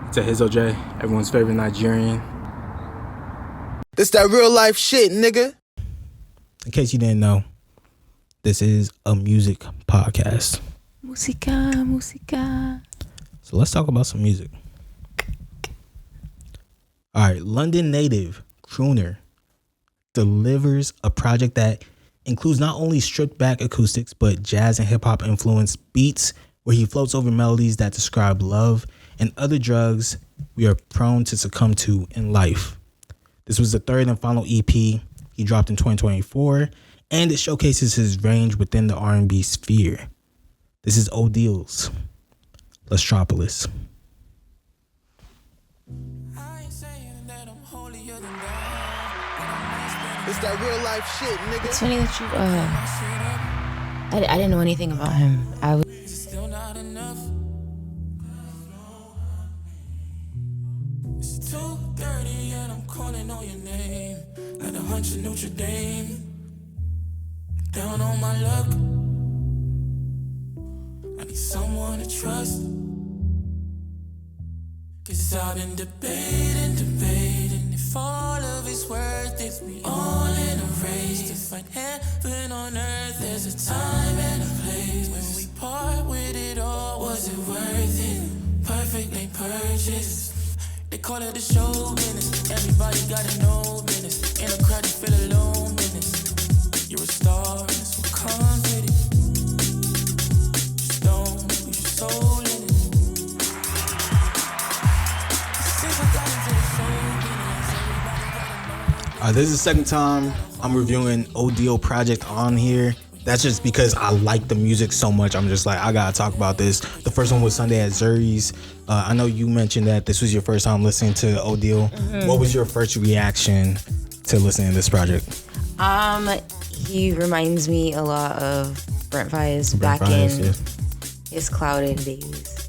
It's Ehizoje, everyone's favorite Nigerian. This that real life shit, nigga. In case you didn't know, this is a music podcast. Musica. So let's talk about some music. All right, London native crooner delivers a project that includes not only stripped back acoustics, but jazz and hip hop influenced beats where he floats over melodies that describe love and other drugs we are prone to succumb to in life. This was the third and final EP he dropped in 2024, and it showcases his range within the R&B sphere. This is Odeal'S, Lustropolis. It's that real life shit, nigga. It's funny that you, I didn't know anything about him. Still not enough. It's 2:30 and I'm calling on your name. Like a hunch of Notre Dame. Down on my luck. I need someone to trust. 'Cause I've been debating if all of it's worth it. We all in a race to find heaven on earth. There's a time and a place. When we part with it all, was it worth it? Perfectly purchased. They call it the show business. Everybody gotta know business. In a crowd you feel alone business. You're a star, that's what comes with it. Just don't lose your soul in it. This is the second time I'm reviewing Odeal project on here. That's just because I like the music so much. I'm just like, I gotta talk about this. The first one was Sunday at Zuri's. I know you mentioned that this was your first time listening to Odeal. Mm-hmm. What was your first reaction to listening to this project? He reminds me a lot of Brent Faiyaz back in his clouded days.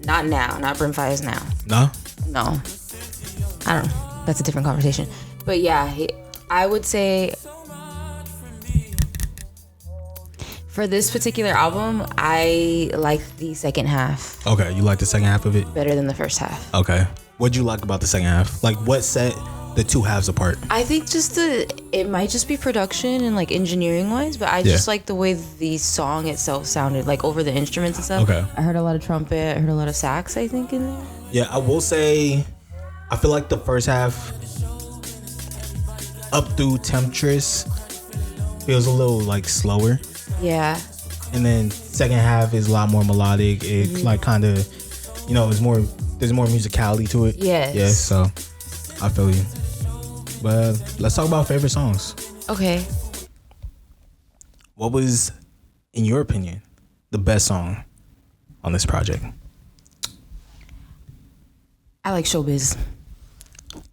Not now, not Brent Faiyaz now. No? No. I don't know. That's a different conversation. But yeah, I would say for this particular album, I like the second half. Okay, you like the second half of it? Better than the first half. Okay. What'd you like about the second half? Like, what set the two halves apart? I think it might just be production and like engineering wise, but I just like the way the song itself sounded, like over the instruments and stuff. Okay. I heard a lot of trumpet, I heard a lot of sax, I think, in there. Yeah, I will say, I feel like the first half, up through Temptress, feels a little like slower. Yeah. And then second half is a lot more melodic. It like kind of, it's more, there's more musicality to it. Yes. Yeah, so I feel you. But let's talk about favorite songs. Okay. What was, in your opinion, the best song on this project? I like Showbiz.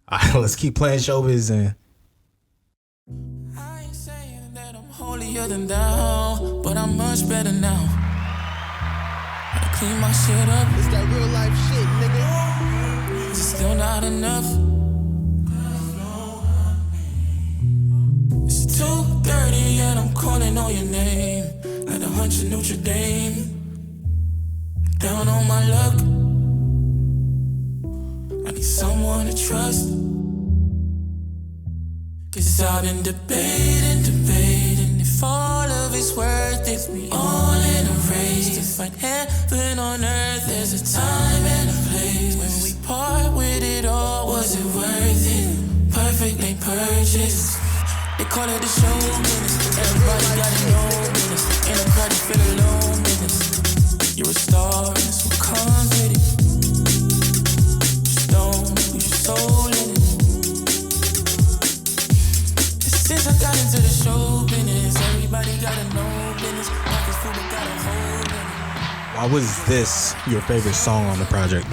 All right, let's keep playing Showbiz and I ain't saying that I'm holier than thou, but I'm much better now. I clean my shit up. It's that real life shit, nigga. It's still not enough. It's 2:30 and I'm calling on your name. Like a hunch of Notre Dame. Down on my luck. I need someone to trust. 'Cause I've been debating if all of it's worth it. We all in a race to find heaven on earth. There's a time and a place. When we part with it all, was it worth it? Perfectly purchased. They call it the show business. Everybody gotta know business. In a crowd you feel alone business. You're a star, that's what comes with it. Just don't lose your soul in it. Since I got into the show business, everybody gotta know business. Pockets full, but got a hole in it. why was this your favorite song on the project?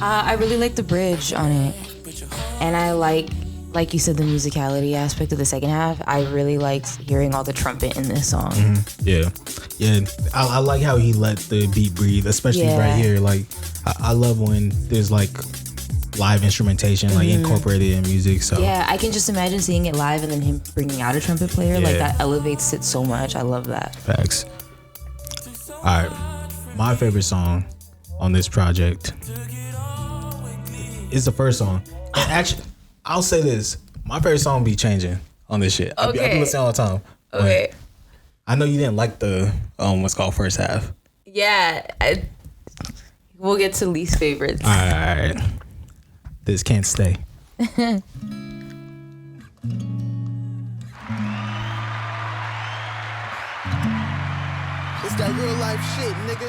I really like the bridge on it. And I like you said, the musicality aspect of the second half. I really liked hearing all the trumpet in this song. Mm-hmm. Yeah. I like how he let the beat breathe, especially right here. Like, I love when there's like live instrumentation, like incorporated in music. So yeah, I can just imagine seeing it live and then him bringing out a trumpet player. Yeah. Like, that elevates it so much. I love that. Facts. All right, my favorite song on this project, it's the first song. And actually, I'll say this: my favorite song be changing on this shit. I be listening all the time. Okay. I know you didn't like the what's called first half. Yeah, we'll get to least favorites. All right. This can't stay. It's that real life shit, nigga.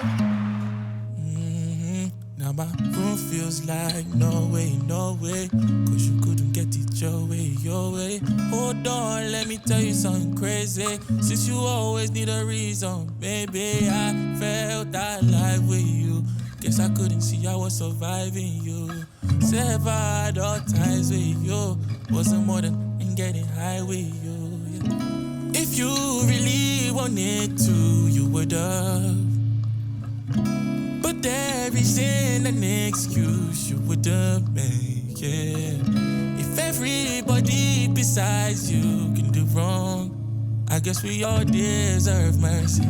Now my room feels like no way, cause you couldn't get it your way. Hold on, let me tell you something crazy. Since you always need a reason, baby, I felt that life with you. Guess I couldn't see I was surviving you. Severed all ties with you. Wasn't more than getting high with you. Yeah. If you really wanted to, you would've. But there isn't an excuse you would've made, yeah. If everybody besides you can do wrong, I guess we all deserve mercy.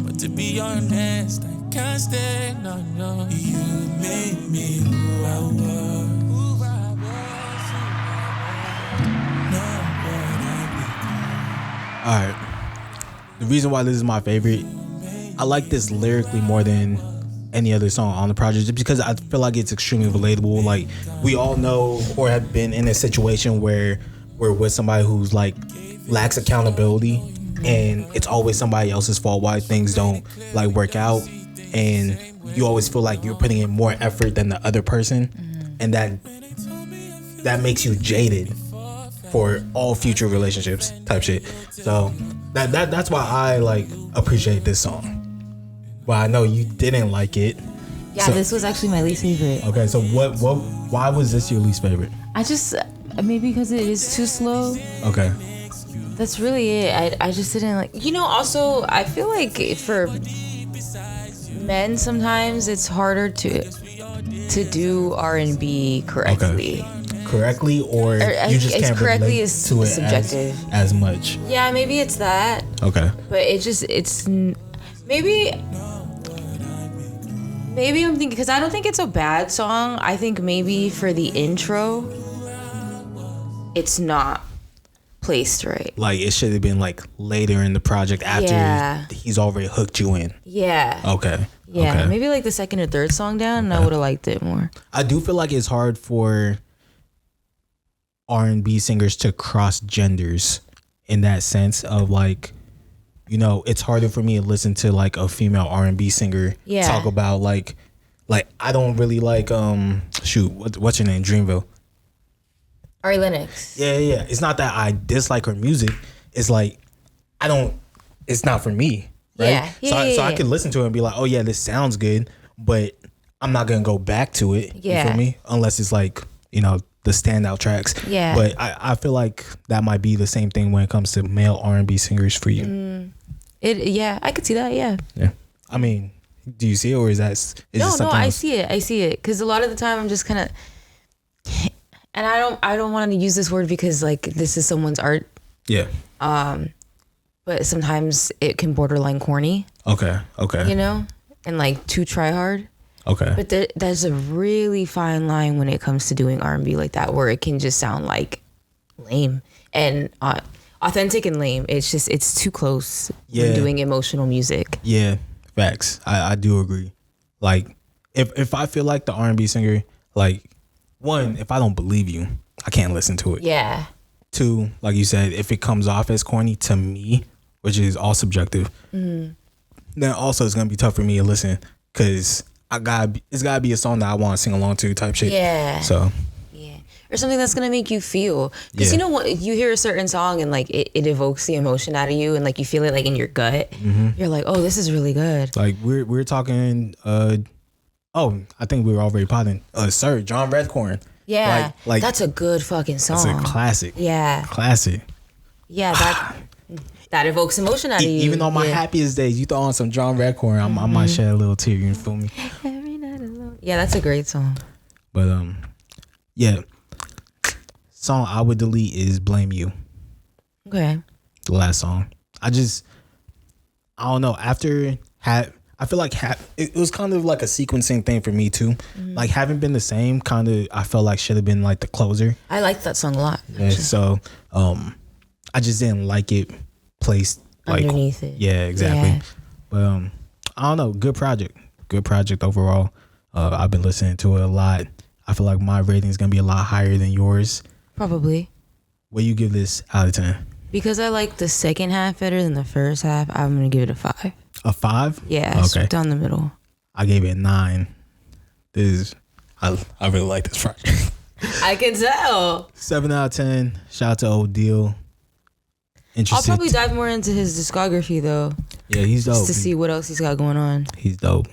But to be honest, I can't stay, no. You made me who I was. All right. The reason why this is my favorite, I like this lyrically more than any other song on the project, just because I feel like it's extremely relatable. Like, we all know or have been in a situation where we're with somebody who's like lacks accountability, and it's always somebody else's fault why things don't like work out, and you always feel like you're putting in more effort than the other person, and that makes you jaded for all future relationships type shit. So that's why I like appreciate this song. But I know you didn't like it. Yeah, so, this was actually my least favorite. Okay, so why was this your least favorite? I just, maybe because it is too slow. Okay. That's really it. I just didn't like, also I feel like for men sometimes it's harder to do R&B correctly. Okay. Correctly, or you just can't relate to it subjective. As much. Yeah, maybe it's that. Okay. But it's maybe I'm thinking, because I don't think it's a bad song. I think maybe for the intro, it's not placed right. Like, it should have been like later in the project after he's already hooked you in. Yeah. Okay. Yeah, okay. Maybe like the second or third song down, and I would have liked it more. I do feel like it's hard for R&B singers to cross genders in that sense of like, it's harder for me to listen to like a female R&B singer talk about like I don't really like what's your name, Dreamville. Ari Lennox. Yeah. It's not that I dislike her music. It's like it's not for me, right? So I could listen to it and be like, oh yeah, this sounds good, but I'm not gonna go back to it. Yeah. You feel me? Unless it's like, the standout tracks. Yeah. But I feel like that might be the same thing when it comes to male R&B singers for you. I could see that. Yeah. Yeah. I mean, do you see it, or is that no? I else? see it because a lot of the time I'm just kind of, and I don't want to use this word because like this is someone's art. Yeah. But sometimes it can borderline corny. Okay. And like too try hard. Okay. But there's a really fine line when it comes to doing R&B like that, where it can just sound like lame and authentic and lame. It's too close when doing emotional music. Yeah, facts. I do agree. Like, if I feel like the R&B singer, like, one, if I don't believe you, I can't listen to it. Yeah. Two, like you said, if it comes off as corny to me, which is all subjective, then also it's gonna be tough for me to listen because it's gotta be a song that I want to sing along to type shit. Yeah. So. Yeah. Or something that's gonna make you feel, because what you hear a certain song and like it evokes the emotion out of you, and like you feel it like in your gut. You're like, oh, this is really good. Like we're talking. I think we were already potting. Sir, John Redcorn. Yeah. Like that's a good fucking song. That's a classic. Yeah. Classic. Yeah. That evokes emotion out of you. Even on my happiest days, you throw on some John Redcorn, I might shed a little tear. You feel me? Every night alone. Yeah, that's a great song. But song I would delete is "Blame You." Okay. The last song. I don't know. I feel like it was kind of like a sequencing thing for me too. Like Haven't Been the Same kind of I felt like should have been like the closer. I liked that song a lot. Yeah, so I just didn't like it placed like Underneath it. Yeah, exactly. Yeah. But I don't know, good project overall. I've been listening to it a lot. I feel like my rating is gonna be a lot higher than yours. Probably. What do you give this out of 10? Because I like the second half better than the first half, I'm going to give it a 5. A 5? Yeah, okay. Down the middle. I gave it 9. I really like this project. I can tell. 7 out of 10. Shout out to Odeal. I'll probably dive more into his discography though. Yeah, he's dope. Just to see what else he's got going on. He's dope.